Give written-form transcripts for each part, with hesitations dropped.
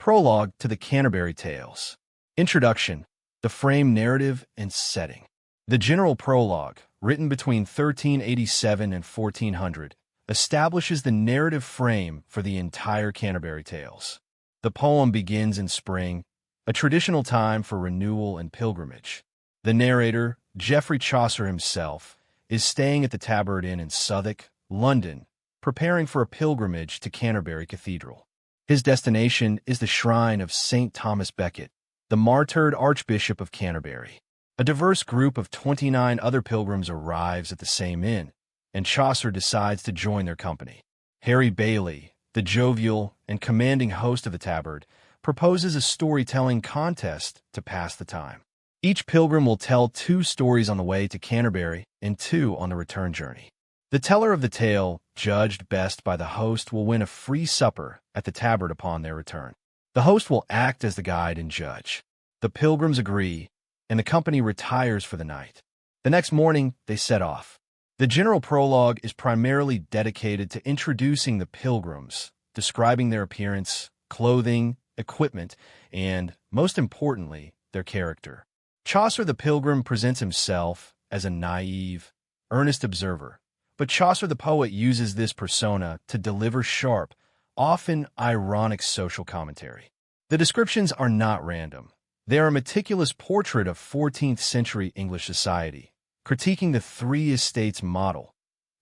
Prologue to the Canterbury Tales. Introduction, the frame, narrative, and setting. The general prologue, written between 1387 and 1400, establishes the narrative frame for the entire Canterbury Tales. The poem begins in spring, a traditional time for renewal and pilgrimage. The narrator, Geoffrey Chaucer himself, is staying at the Tabard Inn in Southwark, London, preparing for a pilgrimage to Canterbury Cathedral. His destination is the shrine of St. Thomas Becket, the martyred Archbishop of Canterbury. A diverse group of 29 other pilgrims arrives at the same inn, and Chaucer decides to join their company. Harry Bailey, the jovial and commanding host of the Tabard, proposes a storytelling contest to pass the time. Each pilgrim will tell 2 stories on the way to Canterbury and 2 on the return journey. The teller of the tale, judged best by the host, will win a free supper at the Tabard upon their return. The host will act as the guide and judge. The pilgrims agree, and the company retires for the night. The next morning, they set off. The general prologue is primarily dedicated to introducing the pilgrims, describing their appearance, clothing, equipment, and, most importantly, their character. Chaucer the Pilgrim presents himself as a naive, earnest observer, but Chaucer the poet uses this persona to deliver sharp, often ironic social commentary. The descriptions are not random. They are a meticulous portrait of 14th-century English society, critiquing the 3 estates model: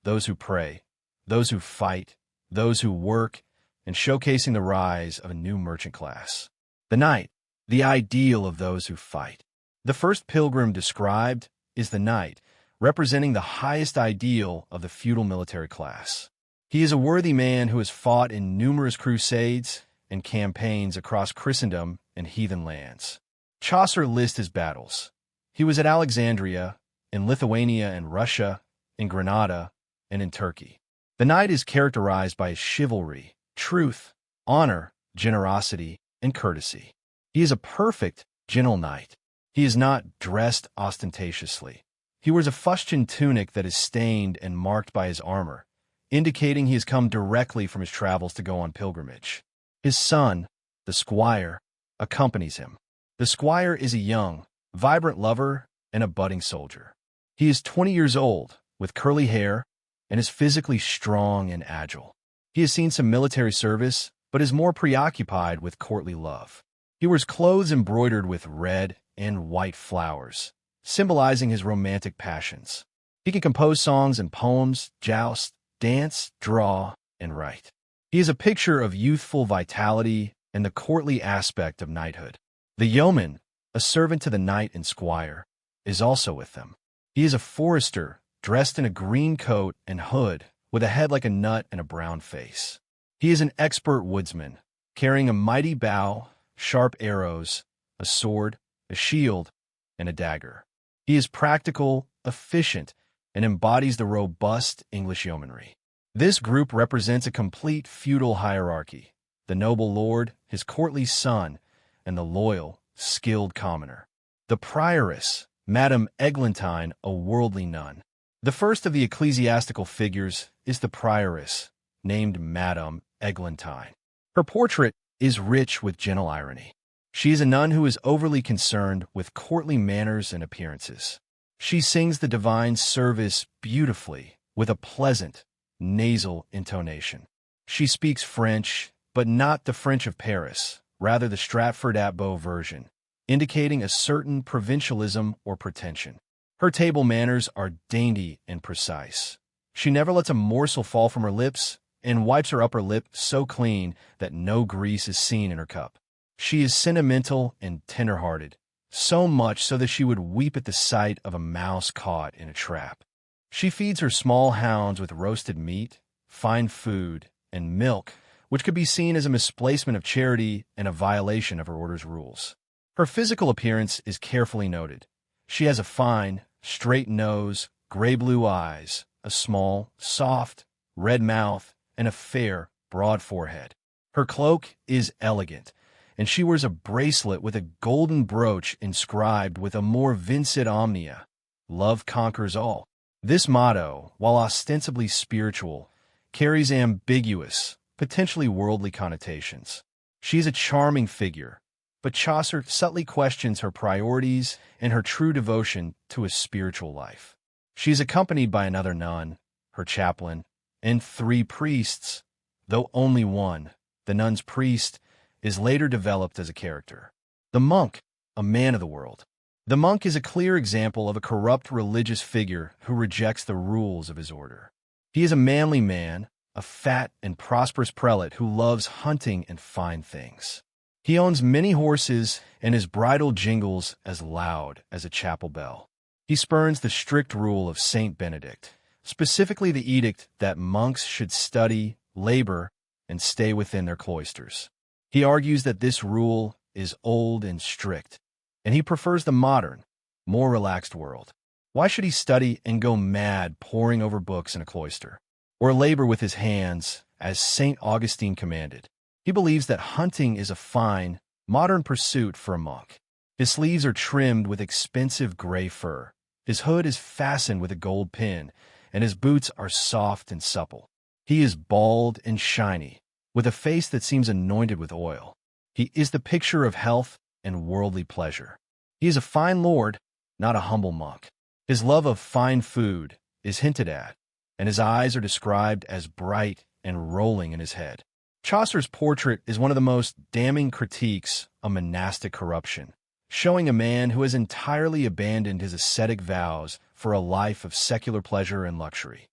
those who pray, those who fight, those who work, and showcasing the rise of a new merchant class. The knight, the ideal of those who fight. The first pilgrim described is the knight, representing the highest ideal of the feudal military class. He is a worthy man who has fought in numerous crusades and campaigns across Christendom and heathen lands. Chaucer lists his battles. He was at Alexandria, in Lithuania and Russia, in Granada, and in Turkey. The knight is characterized by his chivalry, truth, honor, generosity, and courtesy. He is a perfect, gentle knight. He is not dressed ostentatiously. He wears a fustian tunic that is stained and marked by his armor, indicating he has come directly from his travels to go on pilgrimage. His son, the squire, accompanies him. The squire is a young, vibrant lover and a budding soldier. He is 20 years old, with curly hair, and is physically strong and agile. He has seen some military service, but is more preoccupied with courtly love. He wears clothes embroidered with red and white flowers, symbolizing his romantic passions. He can compose songs and poems, joust, dance, draw, and write. He is a picture of youthful vitality and the courtly aspect of knighthood. The yeoman, a servant to the knight and squire, is also with them. He is a forester, dressed in a green coat and hood, with a head like a nut and a brown face. He is an expert woodsman, carrying a mighty bow, sharp arrows, a sword, a shield, and a dagger. He is practical, efficient, and embodies the robust English yeomanry. This group represents a complete feudal hierarchy: the noble lord, his courtly son, and the loyal, skilled commoner. The prioress, Madame Eglantine, a worldly nun. The first of the ecclesiastical figures is the prioress, named Madame Eglantine. Her portrait is rich with gentle irony. She is a nun who is overly concerned with courtly manners and appearances. She sings the divine service beautifully, with a pleasant, nasal intonation. She speaks French, but not the French of Paris, rather the Stratford-atte-Bow version, indicating a certain provincialism or pretension. Her table manners are dainty and precise. She never lets a morsel fall from her lips and wipes her upper lip so clean that no grease is seen in her cup. She is sentimental and tender-hearted, so much so that she would weep at the sight of a mouse caught in a trap. She feeds her small hounds with roasted meat, fine food, and milk, which could be seen as a misplacement of charity and a violation of her order's rules. Her physical appearance is carefully noted. She has a fine, straight nose, gray-blue eyes, a small, soft, red mouth, and a fair, broad forehead. Her cloak is elegant, and she wears a bracelet with a golden brooch inscribed with Amor vincit omnia, love conquers all. This motto, while ostensibly spiritual, carries ambiguous, potentially worldly connotations. She is a charming figure, but Chaucer subtly questions her priorities and her true devotion to a spiritual life. She is accompanied by another nun, her chaplain, and 3 priests, though only one, the nun's priest, is later developed as a character. The monk, a man of the world. The monk is a clear example of a corrupt religious figure who rejects the rules of his order. He is a manly man, a fat and prosperous prelate who loves hunting and fine things. He owns many horses, and his bridle jingles as loud as a chapel bell. He spurns the strict rule of Saint Benedict, specifically the edict that monks should study, labor, and stay within their cloisters. He argues that this rule is old and strict, and he prefers the modern, more relaxed world. Why should he study and go mad poring over books in a cloister, or labor with his hands, as St. Augustine commanded? He believes that hunting is a fine, modern pursuit for a monk. His sleeves are trimmed with expensive gray fur. His hood is fastened with a gold pin, and his boots are soft and supple. He is bald and shiny, with a face that seems anointed with oil. He is the picture of health and worldly pleasure. He is a fine lord, not a humble monk. His love of fine food is hinted at, and his eyes are described as bright and rolling in his head. Chaucer's portrait is one of the most damning critiques of monastic corruption, showing a man who has entirely abandoned his ascetic vows for a life of secular pleasure and luxury.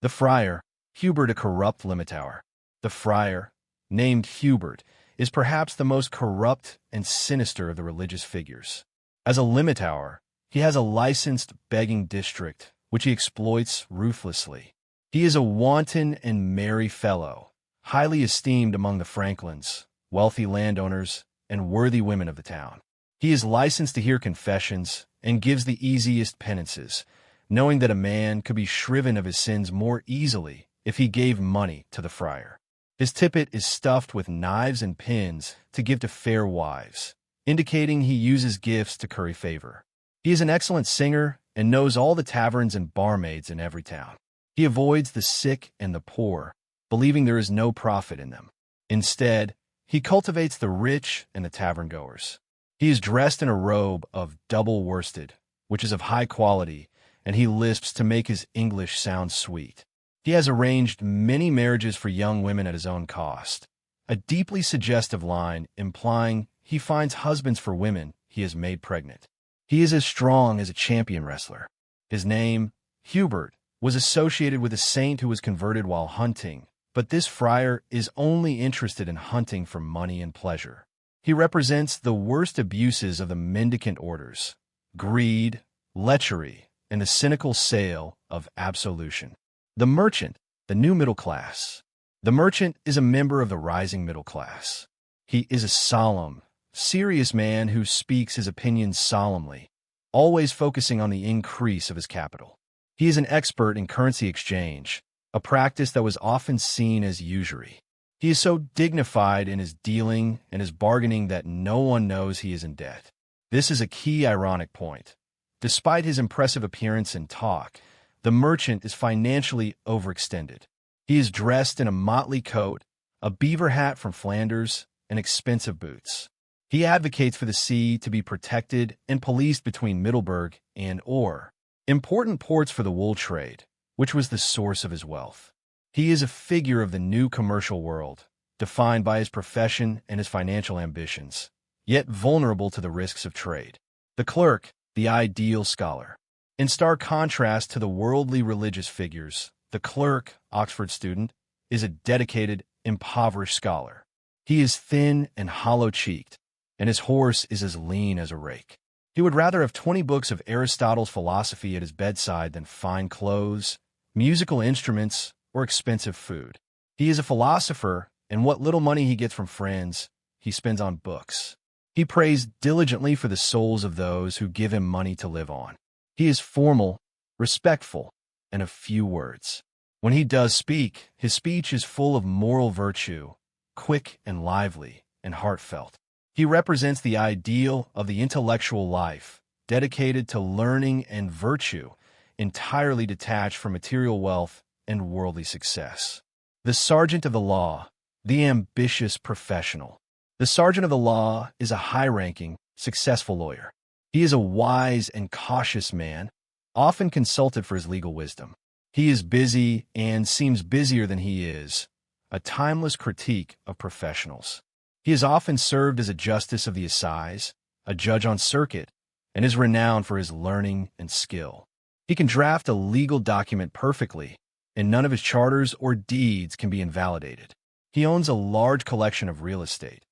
The friar, Hubert, a corrupt limitaur. The friar, named Hubert, is perhaps the most corrupt and sinister of the religious figures. As a limitaur, he has a licensed begging district, which he exploits ruthlessly. He is a wanton and merry fellow, highly esteemed among the franklins, wealthy landowners, and worthy women of the town. He is licensed to hear confessions and gives the easiest penances, knowing that a man could be shriven of his sins more easily if he gave money to the friar. His tippet is stuffed with knives and pins to give to fair wives, indicating he uses gifts to curry favor. He is an excellent singer and knows all the taverns and barmaids in every town. He avoids the sick and the poor, believing there is no profit in them. Instead, he cultivates the rich and the tavern-goers. He is dressed in a robe of double worsted, which is of high quality, and he lisps to make his English sound sweet. He has arranged many marriages for young women at his own cost, a deeply suggestive line implying he finds husbands for women he has made pregnant. He is as strong as a champion wrestler. His name, Hubert, was associated with a saint who was converted while hunting, but this friar is only interested in hunting for money and pleasure. He represents the worst abuses of the mendicant orders: greed, lechery, and the cynical sale of absolution. The merchant, the new middle class. The merchant is a member of the rising middle class. He is a solemn, serious man who speaks his opinions solemnly, always focusing on the increase of his capital. He is an expert in currency exchange, a practice that was often seen as usury. He is so dignified in his dealing and his bargaining that no one knows he is in debt. This is a key ironic point. Despite his impressive appearance and talk, the merchant is financially overextended. He is dressed in a motley coat, a beaver hat from Flanders, and expensive boots. He advocates for the sea to be protected and policed between Middelburg and Oer, important ports for the wool trade, which was the source of his wealth. He is a figure of the new commercial world, defined by his profession and his financial ambitions, yet vulnerable to the risks of trade. The clerk, the ideal scholar. In stark contrast to the worldly religious figures, the clerk, Oxford student, is a dedicated, impoverished scholar. He is thin and hollow-cheeked, and his horse is as lean as a rake. He would rather have 20 books of Aristotle's philosophy at his bedside than fine clothes, musical instruments, or expensive food. He is a philosopher, and what little money he gets from friends, he spends on books. He prays diligently for the souls of those who give him money to live on. He is formal, respectful, and of few words. When he does speak, his speech is full of moral virtue, quick and lively and heartfelt. He represents the ideal of the intellectual life, dedicated to learning and virtue, entirely detached from material wealth and worldly success. The sergeant of the law, the ambitious professional. The sergeant of the law is a high-ranking, successful lawyer. He is a wise and cautious man, often consulted for his legal wisdom. He is busy and seems busier than he is, a timeless critique of professionals. He has often served as a justice of the assize, a judge on circuit, and is renowned for his learning and skill. He can draft a legal document perfectly, and none of his charters or deeds can be invalidated. He owns a large collection of real estate,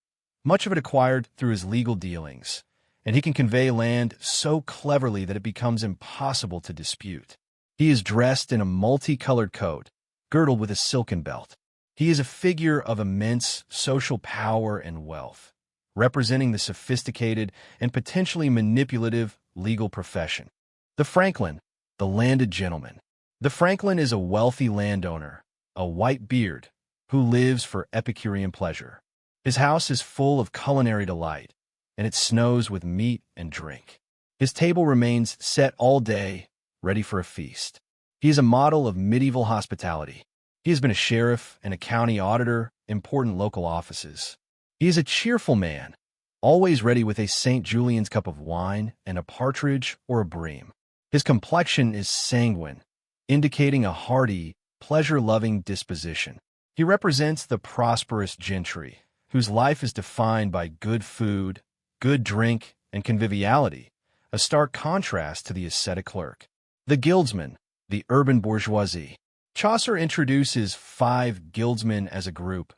much of it acquired through his legal dealings, and he can convey land so cleverly that it becomes impossible to dispute. He is dressed in a multicolored coat, girdled with a silken belt. He is a figure of immense social power and wealth, representing the sophisticated and potentially manipulative legal profession. The Franklin, the landed gentleman. The Franklin is a wealthy landowner, a white beard, who lives for Epicurean pleasure. His house is full of culinary delight, and it snows with meat and drink. His table remains set all day, ready for a feast. He is a model of medieval hospitality. He has been a sheriff and a county auditor, important local offices. He is a cheerful man, always ready with a St. Julian's cup of wine and a partridge or a bream. His complexion is sanguine, indicating a hearty, pleasure-loving disposition. He represents the prosperous gentry, whose life is defined by good food, good drink, and conviviality, a stark contrast to the ascetic clerk. The guildsman, the urban bourgeoisie. Chaucer introduces 5 guildsmen as a group: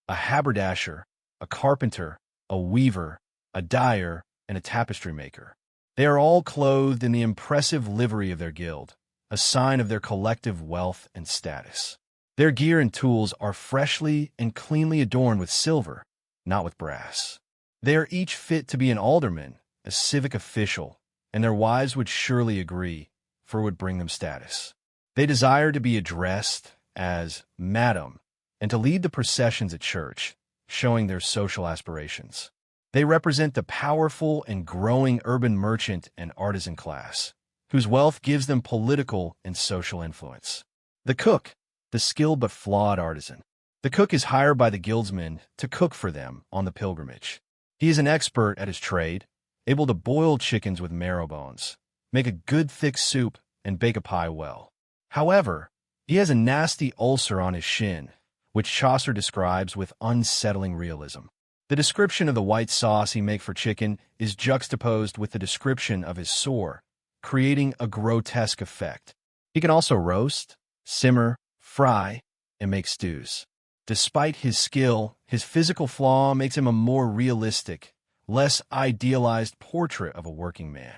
a haberdasher, a carpenter, a weaver, a dyer, and a tapestry maker. They are all clothed in the impressive livery of their guild, a sign of their collective wealth and status. Their gear and tools are freshly and cleanly adorned with silver, not with brass. They are each fit to be an alderman, a civic official, and their wives would surely agree, for it would bring them status. They desire to be addressed as Madam and to lead the processions at church, showing their social aspirations. They represent the powerful and growing urban merchant and artisan class, whose wealth gives them political and social influence. The cook, the skilled but flawed artisan. The cook is hired by the guildsmen to cook for them on the pilgrimage. He is an expert at his trade, able to boil chickens with marrow bones, make a good thick soup, and bake a pie well. However, he has a nasty ulcer on his shin, which Chaucer describes with unsettling realism. The description of the white sauce he makes for chicken is juxtaposed with the description of his sore, creating a grotesque effect. He can also roast, simmer, fry, and make stews. Despite his skill, his physical flaw makes him a more realistic, less idealized portrait of a working man.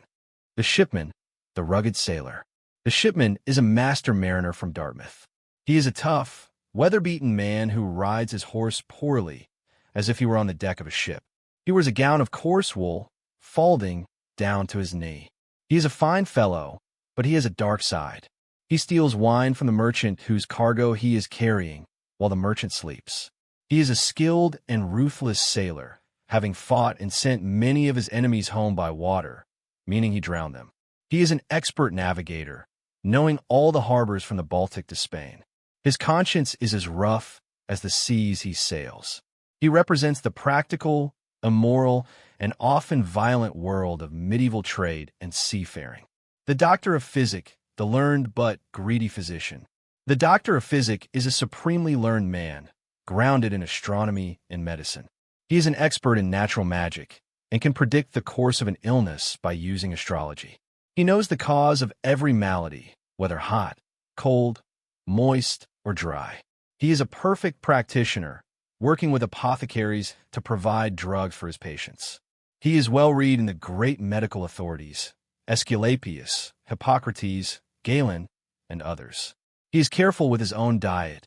The shipman, the rugged sailor. The shipman is a master mariner from Dartmouth. He is a tough, weather-beaten man who rides his horse poorly, as if he were on the deck of a ship. He wears a gown of coarse wool, falding down to his knee. He is a fine fellow, but he has a dark side. He steals wine from the merchant whose cargo he is carrying, while the merchant sleeps. He is a skilled and ruthless sailor, having fought and sent many of his enemies home by water, meaning he drowned them. He is an expert navigator, knowing all the harbors from the Baltic to Spain. His conscience is as rough as the seas he sails. He represents the practical, immoral, and often violent world of medieval trade and seafaring. The doctor of physic, the learned but greedy physician. The doctor of physic is a supremely learned man, grounded in astronomy and medicine. He is an expert in natural magic and can predict the course of an illness by using astrology. He knows the cause of every malady, whether hot, cold, moist, or dry. He is a perfect practitioner, working with apothecaries to provide drugs for his patients. He is well-read in the great medical authorities, Aesculapius, Hippocrates, Galen, and others. He is careful with his own diet,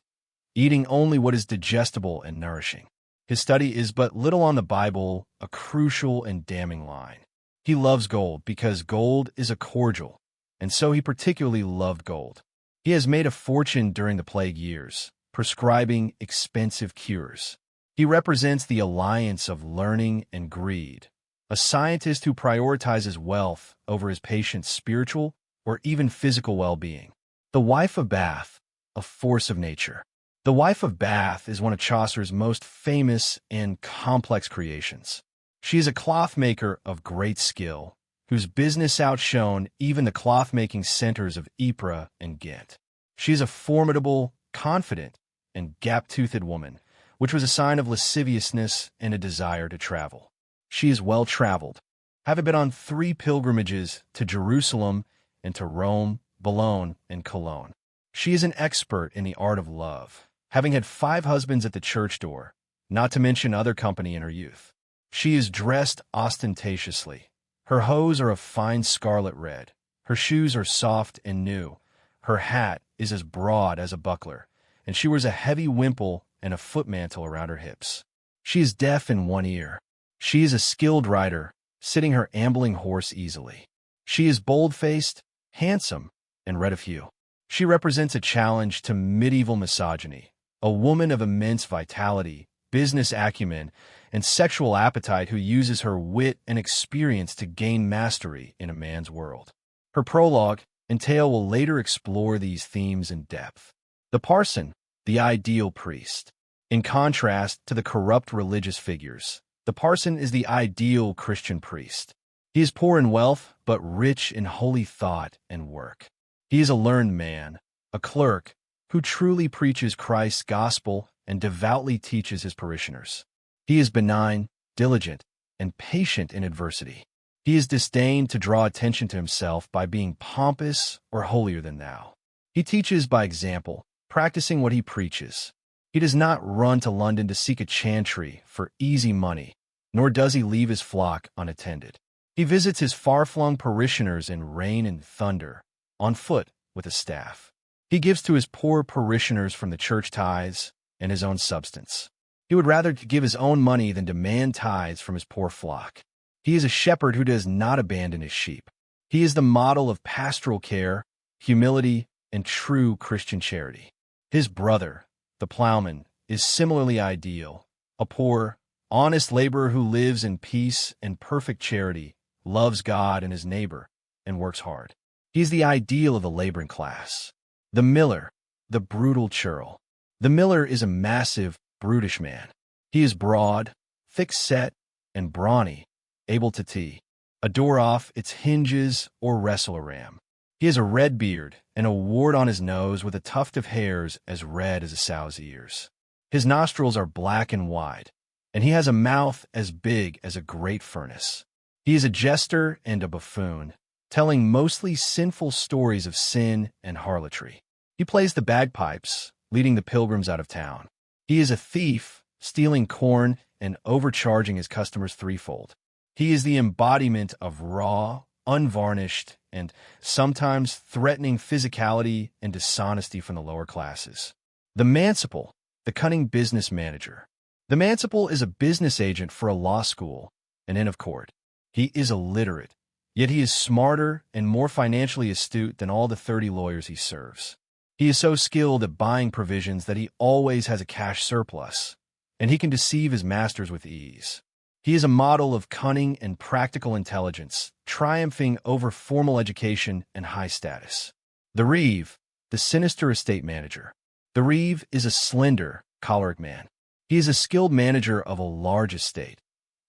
eating only what is digestible and nourishing. His study is but little on the Bible, a crucial and damning line. He loves gold because gold is a cordial, and so he particularly loved gold. He has made a fortune during the plague years, prescribing expensive cures. He represents the alliance of learning and greed, a scientist who prioritizes wealth over his patient's spiritual or even physical well-being. The wife of Bath, a force of nature. The Wife of Bath is one of Chaucer's most famous and complex creations. She is a cloth-maker of great skill, whose business outshone even the cloth-making centers of Ypres and Ghent. She is a formidable, confident, and gap-toothed woman, which was a sign of lasciviousness and a desire to travel. She is well-traveled, having been on 3 pilgrimages to Jerusalem and to Rome, Boulogne, and Cologne. She is an expert in the art of love, having had 5 husbands at the church door, not to mention other company in her youth. She is dressed ostentatiously. Her hose are of fine scarlet red. Her shoes are soft and new. Her hat is as broad as a buckler, and she wears a heavy wimple and a footmantle around her hips. She is deaf in one ear. She is a skilled rider, sitting her ambling horse easily. She is bold-faced, handsome, and red of hue. She represents a challenge to medieval misogyny, a woman of immense vitality, business acumen, and sexual appetite who uses her wit and experience to gain mastery in a man's world. Her prologue and tale will later explore these themes in depth. The parson, the ideal priest. In contrast to the corrupt religious figures, the parson is the ideal Christian priest. He is poor in wealth, but rich in holy thought and work. He is a learned man, a clerk, who truly preaches Christ's gospel and devoutly teaches his parishioners. He is benign, diligent, and patient in adversity. He is disdained to draw attention to himself by being pompous or holier than thou. He teaches by example, practicing what he preaches. He does not run to London to seek a chantry for easy money, nor does he leave his flock unattended. He visits his far-flung parishioners in rain and thunder, on foot with a staff. He gives to his poor parishioners from the church tithes and his own substance. He would rather give his own money than demand tithes from his poor flock. He is a shepherd who does not abandon his sheep. He is the model of pastoral care, humility, and true Christian charity. His brother, the plowman, is similarly ideal, a poor, honest laborer who lives in peace and perfect charity, loves God and his neighbor, and works hard. He is the ideal of the laboring class. The miller, the brutal churl. The miller is a massive, brutish man. He is broad, thick-set, and brawny, able to tee a door off its hinges or wrestle a ram. He has a red beard and a wart on his nose with a tuft of hairs as red as a sow's ears. His nostrils are black and wide, and he has a mouth as big as a great furnace. He is a jester and a buffoon, telling mostly sinful stories of sin and harlotry. He plays the bagpipes, leading the pilgrims out of town. He is a thief, stealing corn and overcharging his customers threefold. He is the embodiment of raw, unvarnished, and sometimes threatening physicality and dishonesty from the lower classes. The manciple, the cunning business manager. The manciple is a business agent for a law school, an inn of court. He is illiterate, yet he is smarter and more financially astute than all the 30 lawyers he serves. He is so skilled at buying provisions that he always has a cash surplus, and he can deceive his masters with ease. He is a model of cunning and practical intelligence, triumphing over formal education and high status. The reeve, the sinister estate manager. The reeve is a slender, choleric man. He is a skilled manager of a large estate,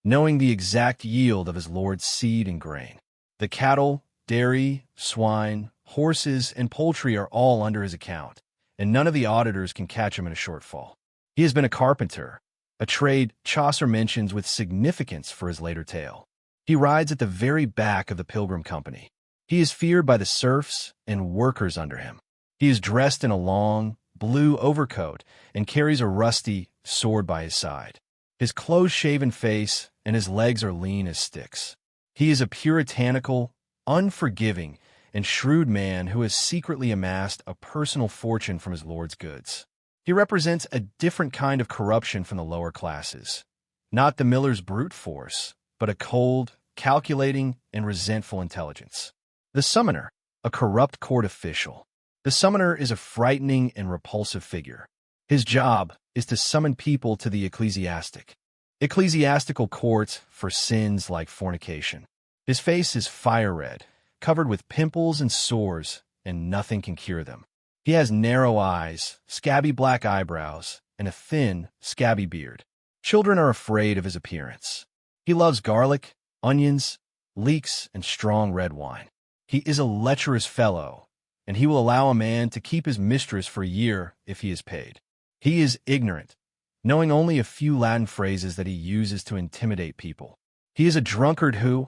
knowing the exact yield of his lord's seed and grain. The cattle, dairy, swine, horses, and poultry are all under his account, and none of the auditors can catch him in a shortfall. He has been a carpenter, a trade Chaucer mentions with significance for his later tale. He rides at the very back of the pilgrim company. He is feared by the serfs and workers under him. He is dressed in a long, blue overcoat and carries a rusty sword by his side. His close-shaven face and his legs are lean as sticks. He is a puritanical, unforgiving, and shrewd man who has secretly amassed a personal fortune from his lord's goods. He represents a different kind of corruption from the lower classes, not the miller's brute force, but a cold, calculating, and resentful intelligence. The summoner, a corrupt court official. The summoner is a frightening and repulsive figure. His job is to summon people to the ecclesiastical courts for sins like fornication. His face is fire red, covered with pimples and sores, and nothing can cure them. He has narrow eyes, scabby black eyebrows, and a thin, scabby beard. Children are afraid of his appearance. He loves garlic, onions, leeks, and strong red wine. He is a lecherous fellow, and he will allow a man to keep his mistress for a year if he is paid. He is ignorant, knowing only a few Latin phrases that he uses to intimidate people. He is a drunkard who,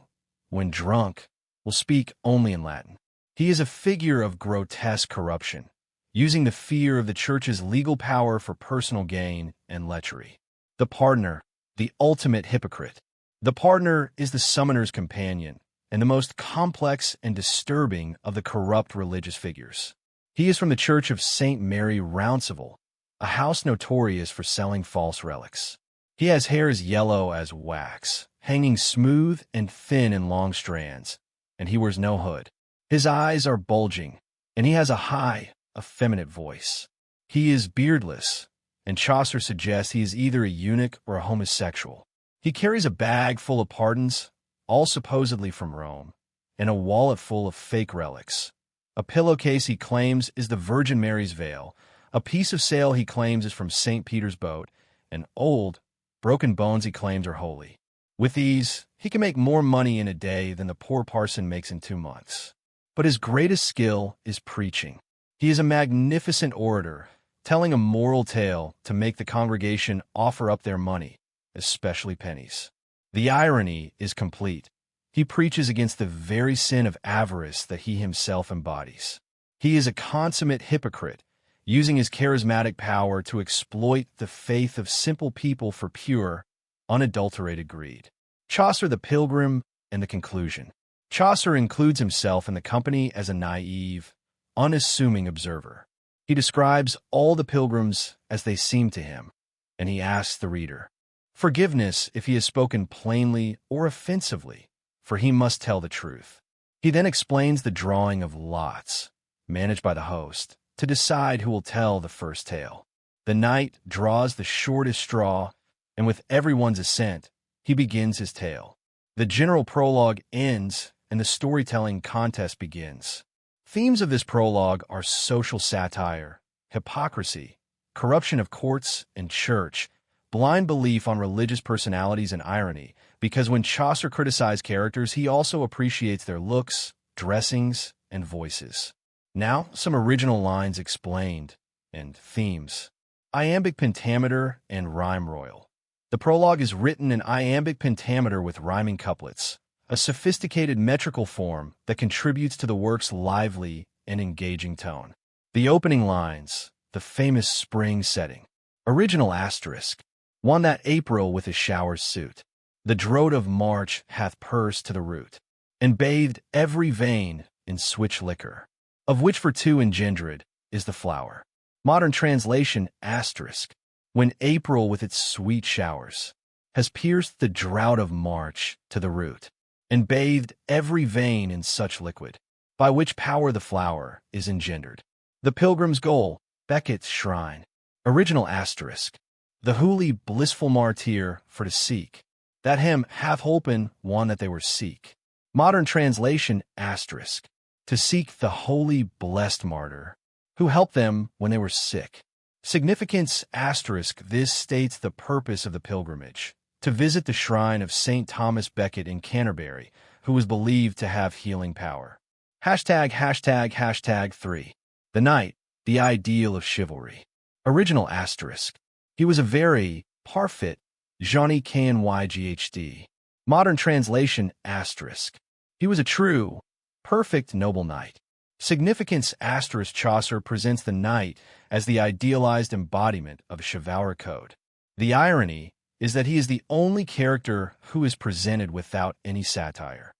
when drunk, will speak only in Latin. He is a figure of grotesque corruption, using the fear of the church's legal power for personal gain and lechery. The pardoner, the ultimate hypocrite. The pardoner is the summoner's companion, and the most complex and disturbing of the corrupt religious figures. He is from the Church of St. Mary Rounceville, a house notorious for selling false relics. He has hair as yellow as wax, hanging smooth and thin in long strands, and he wears no hood. His eyes are bulging, and he has a high, effeminate voice. He is beardless, and Chaucer suggests he is either a eunuch or a homosexual. He carries a bag full of pardons, all supposedly from Rome, and a wallet full of fake relics. A pillowcase he claims is the Virgin Mary's veil, a piece of sail he claims is from St. Peter's boat, and old, broken bones he claims are holy. With these, he can make more money in a day than the poor parson makes in 2 months. But his greatest skill is preaching. He is a magnificent orator, telling a moral tale to make the congregation offer up their money, especially pennies. The irony is complete. He preaches against the very sin of avarice that he himself embodies. He is a consummate hypocrite, using his charismatic power to exploit the faith of simple people for pure, unadulterated greed. Chaucer the Pilgrim and the Conclusion. Chaucer includes himself in the company as a naive, unassuming observer. He describes all the pilgrims as they seem to him, and he asks the reader forgiveness if he has spoken plainly or offensively, for he must tell the truth. He then explains the drawing of lots, managed by the host, to decide who will tell the first tale. The knight draws the shortest straw, and with everyone's assent, he begins his tale. The general prologue ends, and the storytelling contest begins. Themes of this prologue are social satire, hypocrisy, corruption of courts and church, blind belief on religious personalities, and irony, because when Chaucer criticized characters, he also appreciates their looks, dressings, and voices. Now, some original lines explained, and themes. Iambic pentameter and rhyme royal. The prologue is written in iambic pentameter with rhyming couplets, a sophisticated metrical form that contributes to the work's lively and engaging tone. The opening lines, the famous spring setting. Original asterisk. One that April with his showers suit. The drought of March hath pursed to the root, and bathed every vein in switch liquor, of which for 2 engendered is the flower. Modern translation asterisk. When April with its sweet showers has pierced the drought of March to the root, and bathed every vein in such liquid, by which power the flower is engendered. The pilgrim's goal, Becket's shrine. Original asterisk. The holy blissful martyr for to seek, that him hath holpen one that they were seek. Modern translation asterisk. To seek the holy blessed martyr, who helped them when they were sick. Significance asterisk. This states the purpose of the pilgrimage, to visit the shrine of St. Thomas Becket in Canterbury, who was believed to have healing power. Hashtag 3. The knight, the ideal of chivalry. Original asterisk. He was a very parfait Johnny KNYGHD. Modern translation asterisk. He was a true, perfect noble knight. Significance asterisk. Chaucer presents the knight as the idealized embodiment of a chivalric code. The irony is that he is the only character who is presented without any satire.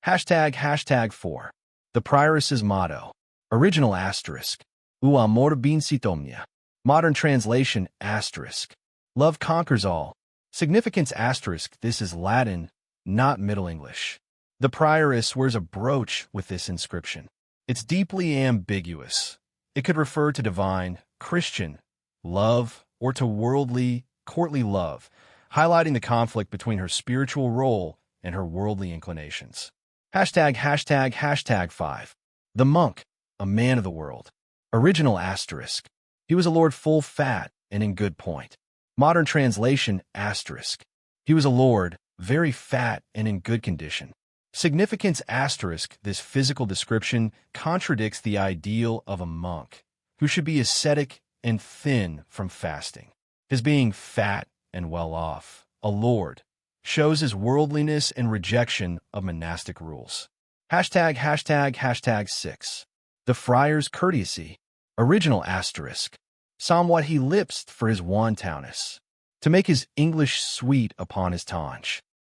Hashtag 4. The prioress's motto. Original asterisk. U amor vincit omnia. Modern translation asterisk. Love conquers all. Significance asterisk. This is Latin, not Middle English. The prioress wears a brooch with this inscription. It's deeply ambiguous. It could refer to divine, Christian, love, or to worldly, courtly love, highlighting the conflict between her spiritual role and her worldly inclinations. Hashtag 5. The monk, a man of the world. Original asterisk. He was a lord full fat and in good point. Modern translation asterisk. He was a lord, very fat and in good condition. Significance asterisk. This physical description contradicts the ideal of a monk, who should be ascetic and thin from fasting. His being fat and well off, a lord, shows his worldliness and rejection of monastic rules. Hashtag 6. The friar's courtesy. Original asterisk. Somewhat he lipsed for his wantonness, to make his English sweet upon his tongue.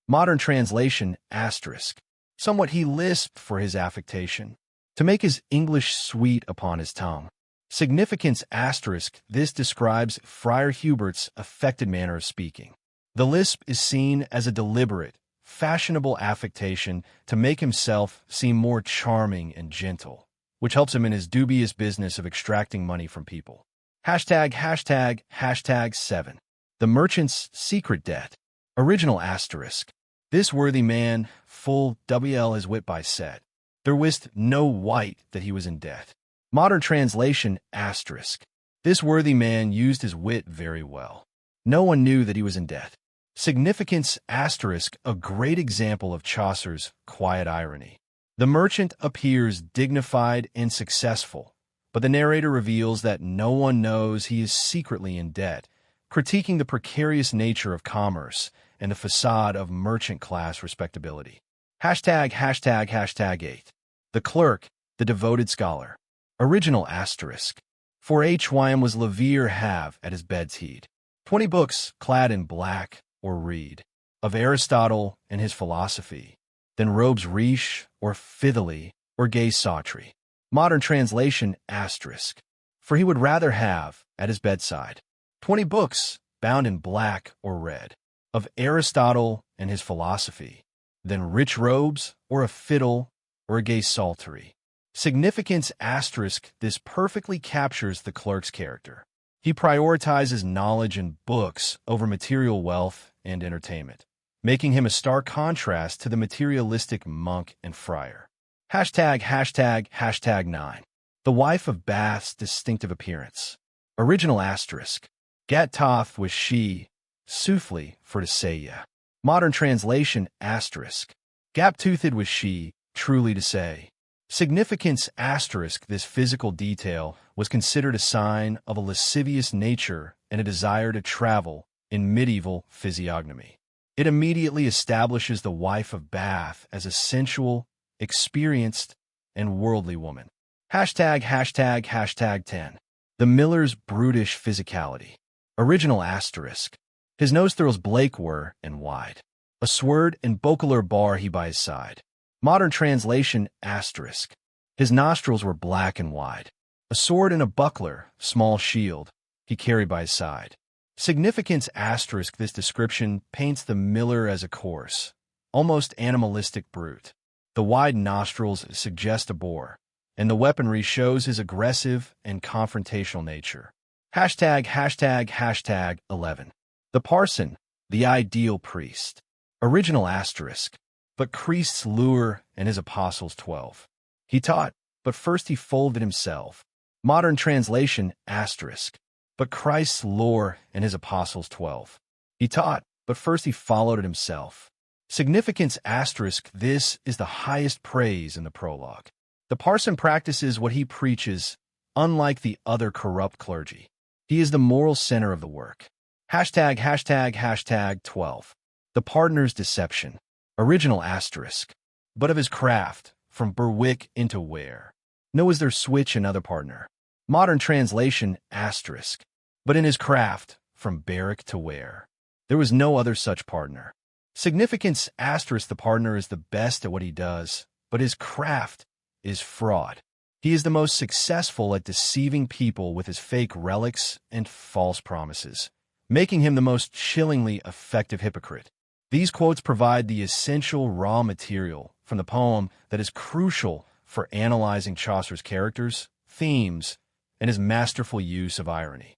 Modern translation asterisk. Somewhat he lisped for his affectation, to make his English sweet upon his tongue. Significance asterisk. This describes Friar Hubert's affected manner of speaking. The lisp is seen as a deliberate, fashionable affectation to make himself seem more charming and gentle, which helps him in his dubious business of extracting money from people. Hashtag 7. The merchant's secret debt. Original asterisk. This worthy man, full WL his wit by said, there wist no wight that he was in debt. Modern translation asterisk. This worthy man used his wit very well. No one knew that he was in debt. Significance asterisk. A great example of Chaucer's quiet irony. The merchant appears dignified and successful, but the narrator reveals that no one knows he is secretly in debt, critiquing the precarious nature of commerce and the facade of merchant-class respectability. Hashtag 8. The clerk, the devoted scholar. Original asterisk. For H.Y.M. was Levere have at his bed's heed 20 books clad in black or read, of Aristotle and his philosophy, than robes riche or fithily or gay sautry. Modern translation asterisk. For he would rather have, at his bedside, 20 books bound in black or red, of Aristotle and his philosophy, than rich robes or a fiddle or a gay psaltery. Significance asterisk. This perfectly captures the clerk's character. He prioritizes knowledge and books over material wealth and entertainment, making him a stark contrast to the materialistic monk and friar. Hashtag 9. The wife of Bath's distinctive appearance. Original asterisk. Gat toth was she, soothly for to say ya. Modern translation asterisk. Gap-toothed was she, truly to say. Significance asterisk. This physical detail was considered a sign of a lascivious nature and a desire to travel in medieval physiognomy. It immediately establishes the wife of Bath as a sensual, experienced, and worldly woman. Hashtag 10. The miller's brutish physicality. Original asterisk. His nostrils Blake were and wide. A sword and bocaler bar he by his side. Modern translation asterisk. His nostrils were black and wide. A sword and a buckler, small shield, he carried by his side. Significance asterisk. This description paints the miller as a coarse, almost animalistic brute. The wide nostrils suggest a boar, and the weaponry shows his aggressive and confrontational nature. Hashtag 11. The parson, the ideal priest. Original asterisk. But Christ's lure and his apostles 12. He taught, but first he folded himself. Modern translation asterisk. But Christ's lure and his apostles 12. He taught, but first he followed it himself. Significance asterisk. This is the highest praise in the prologue. The parson practices what he preaches, unlike the other corrupt clergy. He is the moral center of the work. Hashtag 12. The pardoner's deception. Original asterisk. But of his craft, from Berwick into Ware. No is there switch another partner. Modern translation asterisk. But in his craft, from Berwick to Ware. There was no other such partner. Significance asterisk. The partner is the best at what he does, but his craft is fraud. He is the most successful at deceiving people with his fake relics and false promises, making him the most chillingly effective hypocrite. These quotes provide the essential raw material from the poem that is crucial for analyzing Chaucer's characters, themes, and his masterful use of irony.